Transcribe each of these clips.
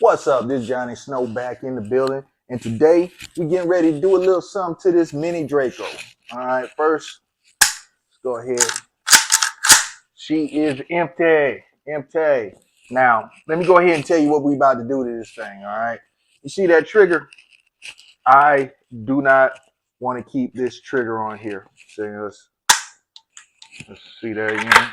What's up? This is Johnny Snow back in the building, and today we're getting ready to do a little something to this mini Draco. All right, first, let's go ahead. She is empty. Now, let me go ahead and tell you what we're about to do to this thing. All right, you see that trigger? I do not want to keep this trigger on here. So let's see that again.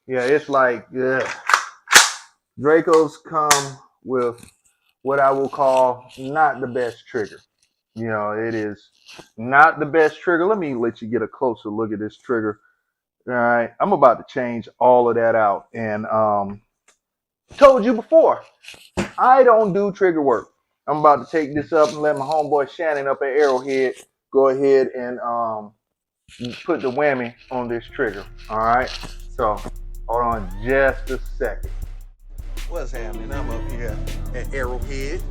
Yeah, it's like, yeah. Dracos come with what I will call not the best trigger. You know, it is not the best trigger. Let me let you get a closer look at this trigger. All right, I'm about to change all of that out. And told you before, I don't do trigger work. I'm about to take this up and let my homeboy Shannon up at Arrowhead go ahead and put the whammy on this trigger. All right, so hold on just a second. What's happening? I'm up here at Arrowhead.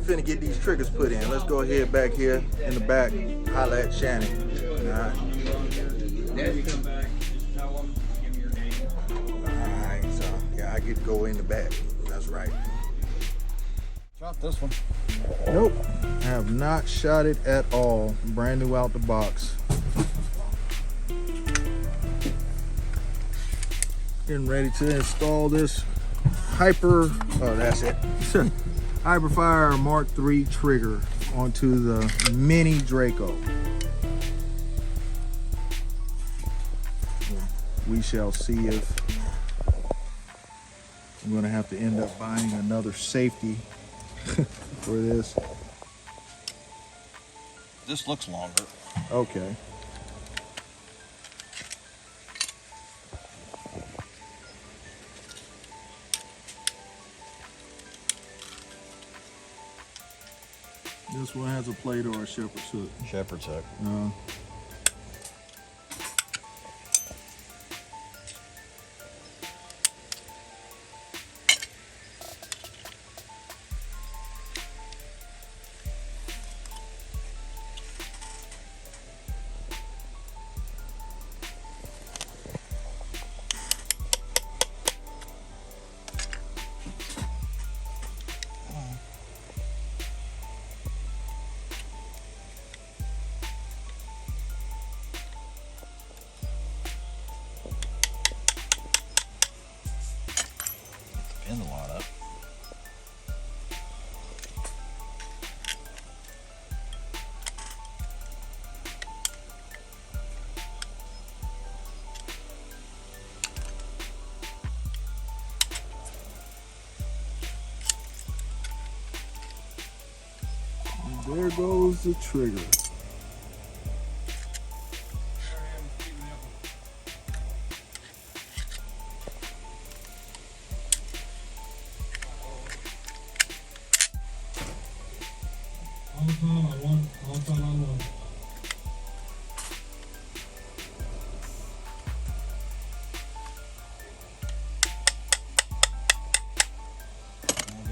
Finna get these triggers put in. Let's go ahead back here in the back. Holla at Shannon. Alright. Alright, so yeah, I get to go in the back. That's right. Shot this one. Nope. I have not shot it at all. Brand new out the box. Getting ready to install this that's it. HiperFire Mark III trigger onto the mini Draco. We shall see if I'm gonna have to end up buying another safety for this. This looks longer. Okay. This one has a plate or a shepherd's hook. Shepherd's hook. Pin the lot up. And there goes the trigger.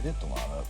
Get it to line up.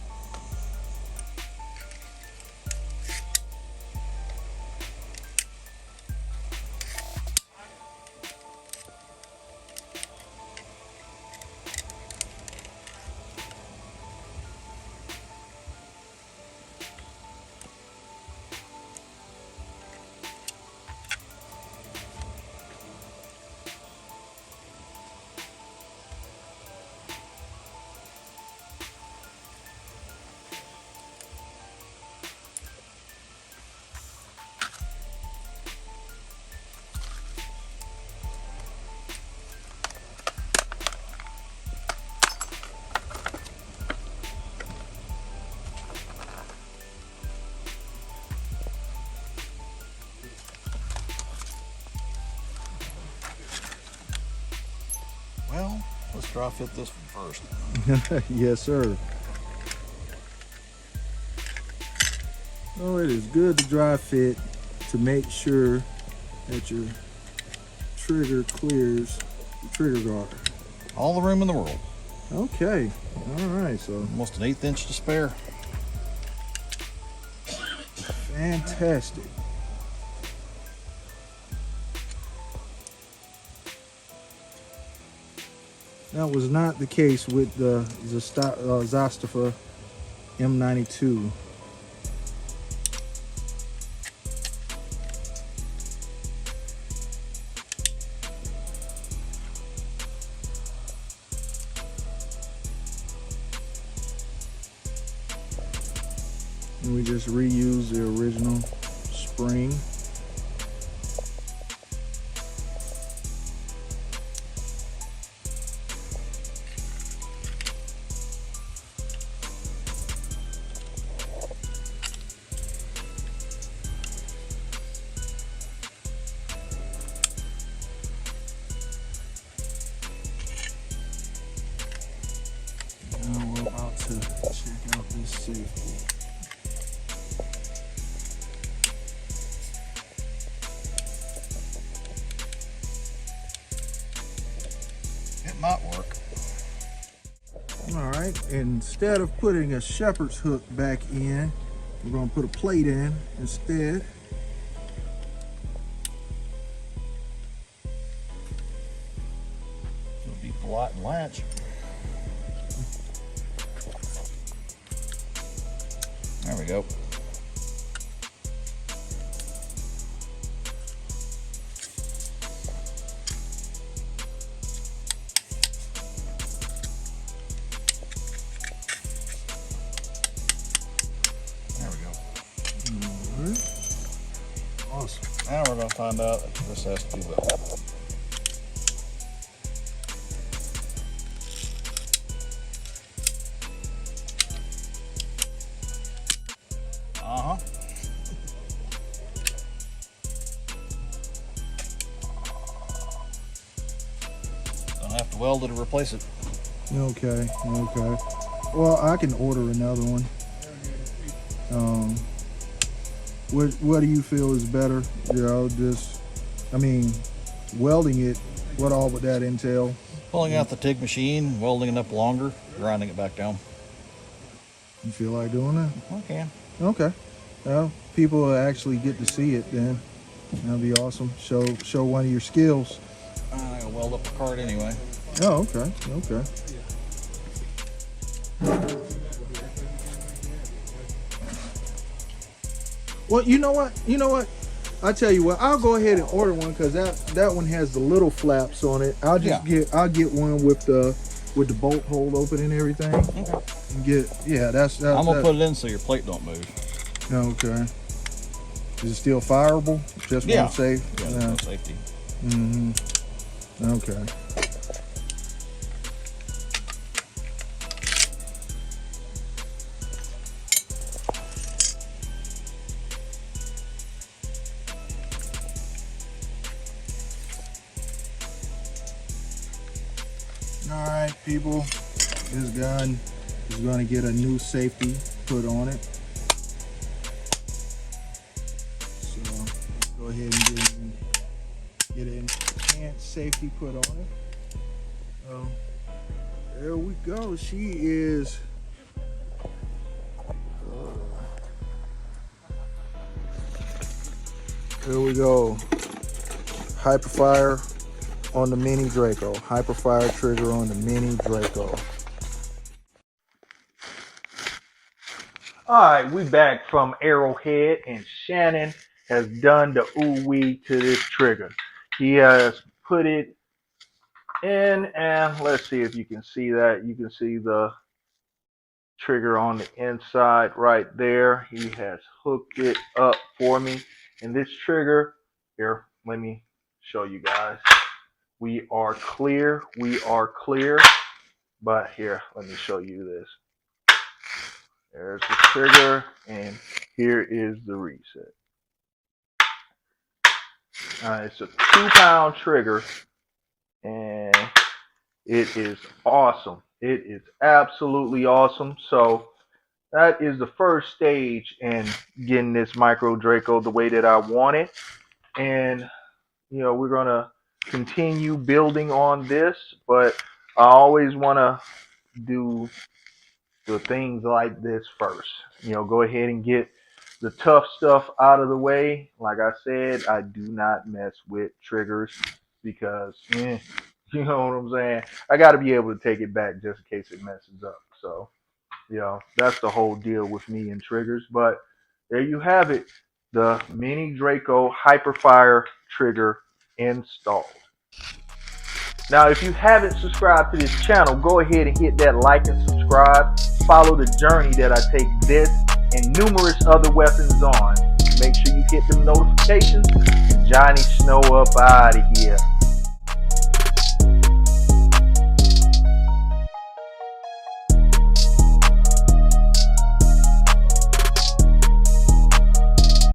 Well, let's dry fit this one first. Yes, sir. Oh, it is good to dry fit to make sure that your trigger clears the trigger guard. All the room in the world. Okay. All right. So Almost an 1/8 inch to spare. fantastic. That was not the case with the Zastafa M92. And we just reuse the original spring. Now we're about to check out this safety. It might work. All right, instead of putting a shepherd's hook back in, we're going to put a plate in instead. It'll be polite and latch. There we go. Awesome. Now we're going to find out if this has to be welded. Uh-huh. Don't have to weld it or replace it. Okay, okay. Well, I can order another one. What do you feel is better? You know, just, I mean, welding it, what all would that entail? Pulling out the TIG machine, welding it up longer, grinding it back down. You feel like doing that? Okay. Okay. Well, people will actually get to see it then. That'll be awesome. Show one of your skills. I'm gonna weld up the card anyway. Oh, okay, okay. Well, you know what? I tell you what, I'll go ahead and order one because that one has the little flaps on it. I'll get one with the bolt hole open and everything. Okay. That's I'm gonna put it in so your plate don't move. Okay. Is it still fireable? Just Yeah. one safe? Yeah, there's no safety. Mm-hmm. Okay. All right, people. This gun is going to get a new safety put on it. So let's go ahead and get an enhanced safety put on it. So there we go. She is. There we go. HiperFire on the Mini Draco. HiperFire trigger on the Mini Draco. All right, we back from Arrowhead, and Shannon has done the ooh-wee to this trigger. He has put it in, and let's see if you can see that. You can see the trigger on the inside right there. He has hooked it up for me. And this trigger, here, let me show you guys. We are clear. But here, let me show you this. There's the trigger, and here is the reset. It's a 2-pound trigger, and it is awesome. It is absolutely awesome. So that is the first stage in getting this Micro Draco the way that I want it. And, you know, we're going to continue building on this, but I always want to do the things like this first. You know, go ahead and get the tough stuff out of the way. Like I said, I do not mess with triggers because You know what I'm saying? I got to be able to take it back just in case it messes up. So, that's the whole deal with me and triggers. But there you have it, the Mini Draco HiperFire trigger installed. Now, if you haven't subscribed to this channel, go ahead and hit that like and subscribe. Follow the journey that I take this and numerous other weapons on. Make sure you hit them notifications. Johnny Snow up out of here.